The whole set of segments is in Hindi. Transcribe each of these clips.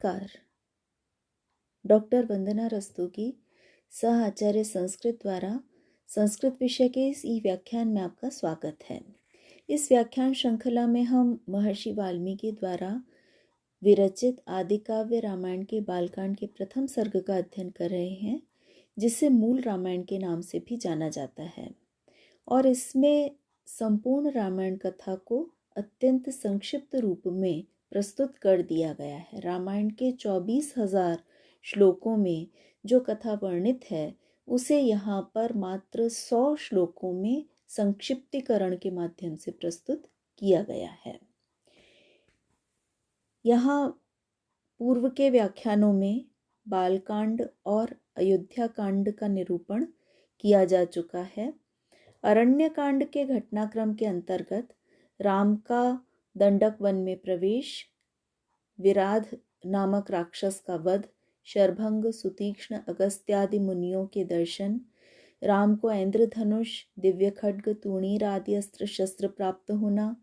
कार डॉक्टर वंदना रस्तोगी सह आचार्य संस्कृत द्वारा संस्कृत विषय के इस ई व्याख्यान में आपका स्वागत है। इस व्याख्यान श्रृंखला में हम महर्षि वाल्मीकि द्वारा विरचित आदि काव्य रामायण के बालकांड के प्रथम सर्ग का अध्ययन कर रहे हैं, जिसे मूल रामायण के नाम से भी जाना जाता है। और इसमें संपूर्ण रामायण कथा को अत्यंत संक्षिप्त रूप में प्रस्तुत कर दिया गया है। रामायण के 24,000 श्लोकों में जो कथा वर्णित है उसे यहाँ पर मात्र 100 श्लोकों में संक्षिप्तीकरण के माध्यम से प्रस्तुत किया गया है। यहाँ पूर्व के व्याख्यानों में बालकांड और अयोध्या कांड का निरूपण किया जा चुका है। अरण्य कांड के घटनाक्रम के अंतर्गत राम का दंडक वन में प्रवेश, विराध नामक राक्षस का वध, शरभंग, सुतीक्ष्ण, अगस्त्यादि मुनियों के दर्शन, राम को इंद्रधनुष, दिव्य खड्ग, तूणीर आदि अस्त्र शस्त्र प्राप्त होना,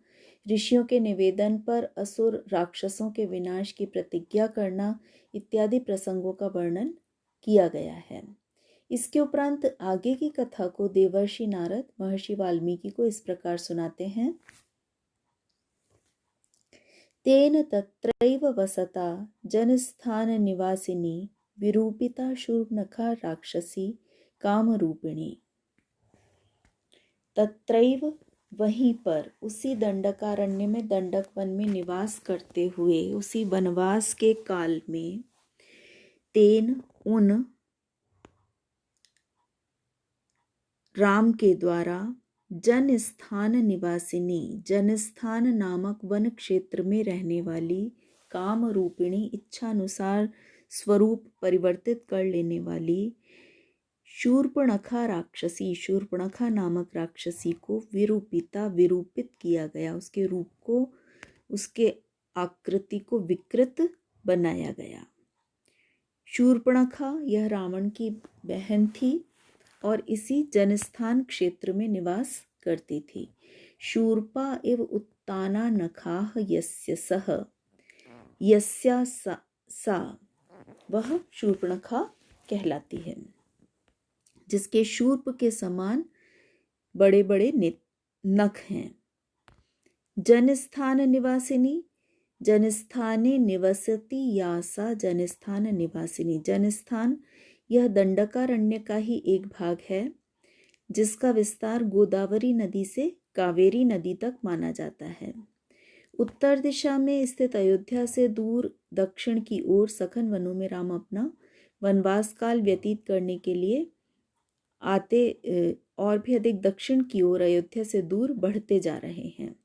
ऋषियों के निवेदन पर असुर राक्षसों के विनाश की प्रतिज्ञा करना इत्यादि प्रसंगों का वर्णन किया गया है। इसके उपरांत आगे की कथा को देवर्षि नारद महर्षि वाल्मीकि को इस प्रकार सुनाते हैं। तेन तत्रैव वसता जनस्थान निवासिनी विरूपिता शूर्पणखा राक्षसी कामरूपिणी। तत्रैव वहीं पर, उसी दंडकारण्य में, दंडक वन में निवास करते हुए, उसी वनवास के काल में, तेन उन राम के द्वारा जनस्थान निवासिनी, जनस्थान नामक वन क्षेत्र में रहने वाली, काम रूपिणी, इच्छानुसार स्वरूप परिवर्तित कर लेने वाली, शूर्पणखा राक्षसी, शूर्पणखा नामक राक्षसी को विरूपिता, विरूपित किया गया, उसके रूप को, उसके आकृति को विकृत बनाया गया। शूर्पणखा यह रावण की बहन थी और इसी जनस्थान क्षेत्र में निवास करती थी। शूर्पा इव उत्ताना नखाह यस्य सह, यस्या सा, वह शूर्पणखा कहलाती है, जिसके शूर्प के समान बड़े बड़े नख हैं। जनस्थान निवासिनी, जनस्थाने निवसति यासा जनस्थान निवासिनी। जनस्थान यह दंडकारण्य का ही एक भाग है, जिसका विस्तार गोदावरी नदी से कावेरी नदी तक माना जाता है। उत्तर दिशा में स्थित अयोध्या से दूर दक्षिण की ओर सघन वनों में राम अपना वनवास काल व्यतीत करने के लिए आते और भी अधिक दक्षिण की ओर अयोध्या से दूर बढ़ते जा रहे हैं।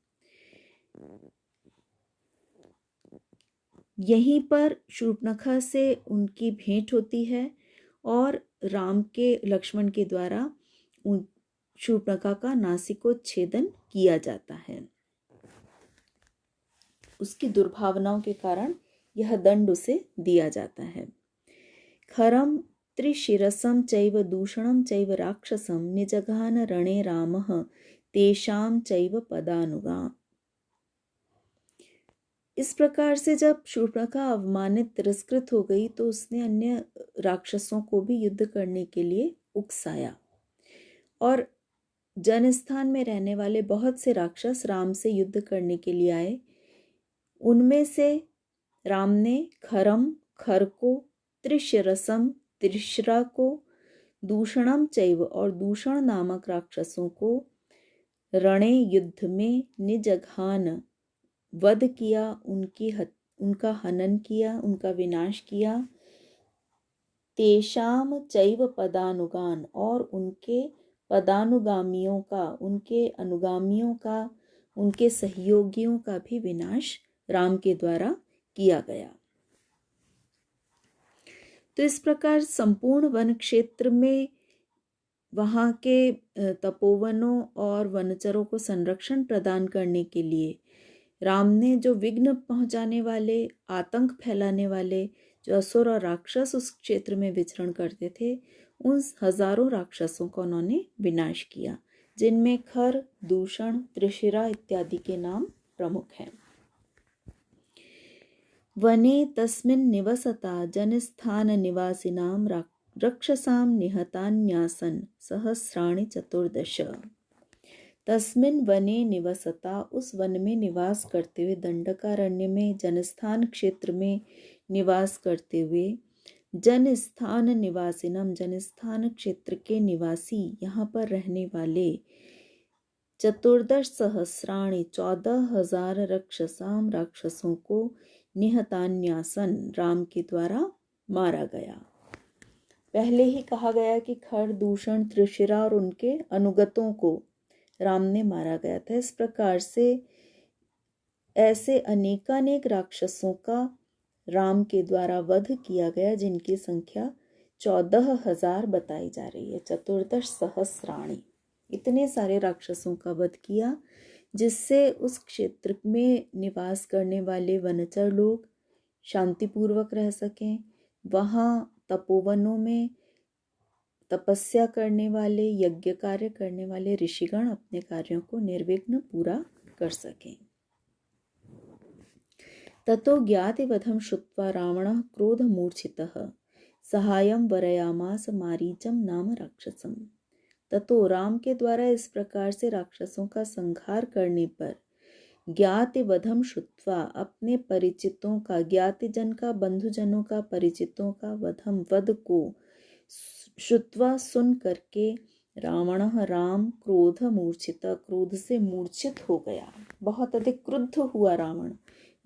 यहीं पर शूर्पणखा से उनकी भेंट होती है और राम के, लक्ष्मण के द्वारा उन शूर्पणखा का नासिकोच्छेदन किया जाता है। उसकी दुर्भावनाओं के कारण यह दंड उसे दिया जाता है। खरम त्रिशिरसम चैव दूषणम चैव राक्षसम निजघान रणे रामः तेषाम चैव पदानुगाम। इस प्रकार से जब शूर्पणखा अवमानित, तिरस्कृत हो गई तो उसने अन्य राक्षसों को भी युद्ध करने के लिए उकसाया और जनस्थान में रहने वाले बहुत से राक्षस राम से युद्ध करने के लिए आए। उनमें से राम ने खरम, खर को, त्रिशिरसम, त्रिशरा को, दूषणम चैव और दूषण नामक राक्षसों को रणे युद्ध में निजघान वध किया, उनका हनन किया, उनका विनाश किया। तेषाम चैव पदानुगान, और उनके पदानुगामियों का, उनके अनुगामियों का, उनके सहयोगियों का भी विनाश राम के द्वारा किया गया। तो इस प्रकार संपूर्ण वन क्षेत्र में वहाँ के तपोवनों और वनचरों को संरक्षण प्रदान करने के लिए राम ने जो विघ्न पहुंचाने वाले, आतंक फैलाने वाले जो असुर और राक्षस उस क्षेत्र में विचरण करते थे, उन हजारों राक्षसों का उन्होंने विनाश किया, जिनमें खर, दूषण, त्रिशिरा इत्यादि के नाम प्रमुख हैं। वने तस्मिन् निवसता जनस्थान निवासिनां रक्षसां निहतान्यासन् सहस्राणि 14। तस्मिन् वने निवसता, उस वन में निवास करते हुए, दंडकारण्य में जनस्थान क्षेत्र में निवास करते हुए, जनस्थान निवासिनम, जनस्थान क्षेत्र के निवासी, यहाँ पर रहने वाले, 14 सहस्राणि 14,000 रक्षसाम, राक्षसों को, निहतान्यासन, राम के द्वारा मारा गया। पहले ही कहा गया कि खर, दूषण, त्रिशिरा और उनके अनुगतों को राम ने मारा गया था। इस प्रकार से ऐसे अनेकानेक राक्षसों का राम के द्वारा वध किया गया, जिनकी संख्या 14,000 बताई जा रही है। 14 सहस्राणि, इतने सारे राक्षसों का वध किया, जिससे उस क्षेत्र में निवास करने वाले वनचर लोग शांतिपूर्वक रह सकें। वहाँ तपोवनों में तपस्या करने वाले, यज्ञ कार्य करने वाले ऋषिगण अपने कार्यों को निर्विघ्न पूरा कर सकें। ततो ज्ञातिवधं श्रुत्वा रावणः क्रोधमूर्छितः सहायं वरयामास मारीचम नाम राक्षसम। ततो, राम के द्वारा इस प्रकार से राक्षसों का संहार करने पर, ज्ञातिवधम श्रुत्वा, अपने परिचितों का, ज्ञातिजन का, बंधुजनों का, परिचितों का, वधम, वध को, श्रुत्वा, सुन करके, रावण, राम, क्रोध मूर्छित, क्रोध से मूर्छित हो गया, बहुत अधिक क्रुद्ध हुआ रावण।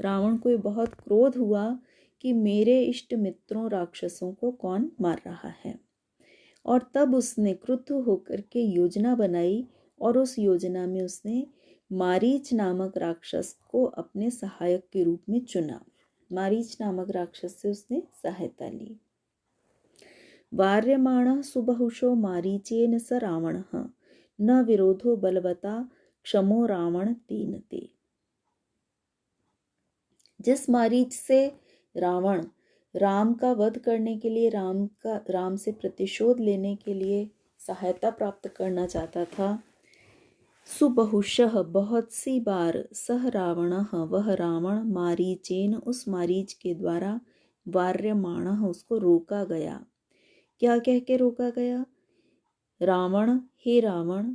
रावण को बहुत क्रोध हुआ कि मेरे इष्ट मित्रों राक्षसों को कौन मार रहा है। और तब उसने क्रुद्ध होकर के योजना बनाई, और उस योजना में उसने मारीच नामक राक्षस को अपने सहायक के रूप में चुना। मारीच नामक राक्षस से उसने सहायता ली। वार्यमाणः सुबहुशो मारीचेन स रावणः न विरोधो बलवता क्षमो रावण तेन ते। जिस मारीच से रावण राम का वध करने के लिए, राम से प्रतिशोध लेने के लिए सहायता प्राप्त करना चाहता था, सुबहुशः, बहुत सी बार, सह रावणः, वह रावण, मारीचेन, उस मारीच के द्वारा, वार्यमाणः, उसको रोका गया। क्या कह के रोका गया? रावण, हे रावण,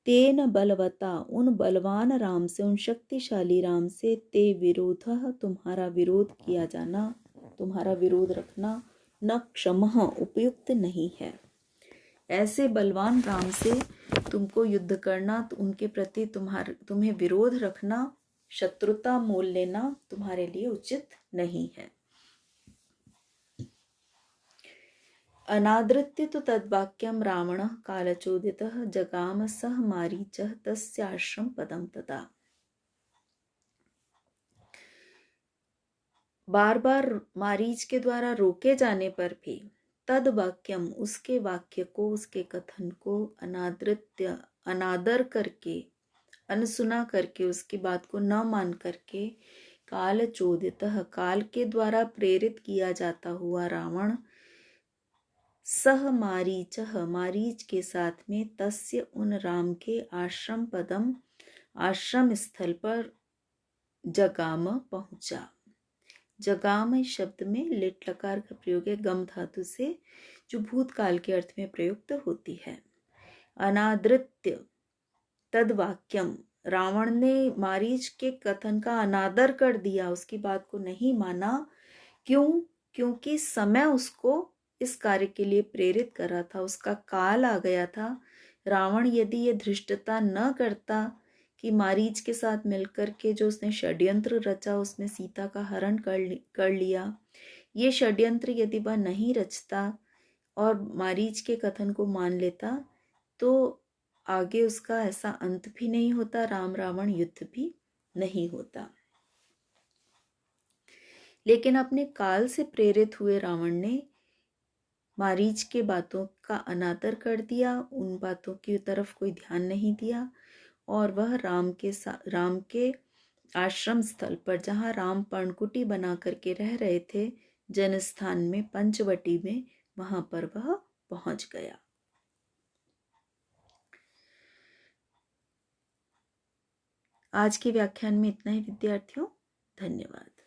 तेन बलवता, उन बलवान राम से, उन शक्तिशाली राम से, ते विरोधः, तुम्हारा विरोध किया जाना, तुम्हारा विरोध रखना, न क्षमः, उपयुक्त नहीं है। ऐसे बलवान राम से तुमको युद्ध करना, तो उनके प्रति तुम्हें विरोध रखना, शत्रुता मोल लेना तुम्हारे लिए उचित नहीं है। अनादृत्य तो तद्वाक्यम रावणः कालचोदितः जगाम सह मारीचः तस्याश्रम पदम तदा। बार बार मारीच के द्वारा रोके जाने पर भी, तद वाक्यम, उसके वाक्य को, उसके कथन को, अनादृत्य, अनादर करके, अनसुना करके, उसकी बात को न मान करके, कालचोदितः, काल के द्वारा प्रेरित किया जाता हुआ रावण, सह मारीचः, मारीच के साथ में, तस्य, उन राम के, आश्रम पदम, आश्रम स्थल पर, जगाम, पहुंचा। जगाम इस शब्द में लिट लकार का प्रयोग है, गम धातु से, जो भूतकाल के अर्थ में प्रयुक्त होती है। अनादृत्य तद्वाक्यम, रावण ने मारीच के कथन का अनादर कर दिया, उसकी बात को नहीं माना। क्यों? क्योंकि समय उसको इस कार्य के लिए प्रेरित कर रहा था, उसका काल आ गया था। रावण यदि ये धृष्टता न करता कि मारीच के साथ मिलकर के जो उसने षड्यंत्र रचा, उसमें सीता का हरण कर लिया, ये षड्यंत्र यदि वह नहीं रचता और मारीच के कथन को मान लेता, तो आगे उसका ऐसा अंत भी नहीं होता, राम रावण युद्ध भी नहीं होता। लेकिन अपने काल से प्रेरित हुए रावण ने मारीच के बातों का अनादर कर दिया, उन बातों की तरफ कोई ध्यान नहीं दिया, और वह राम के आश्रम स्थल पर, जहाँ राम पर्णकुटी बना करके रह रहे थे, जनस्थान में, पंचवटी में, वहां पर वह पहुंच गया। आज के व्याख्यान में इतना ही विद्यार्थियों, धन्यवाद।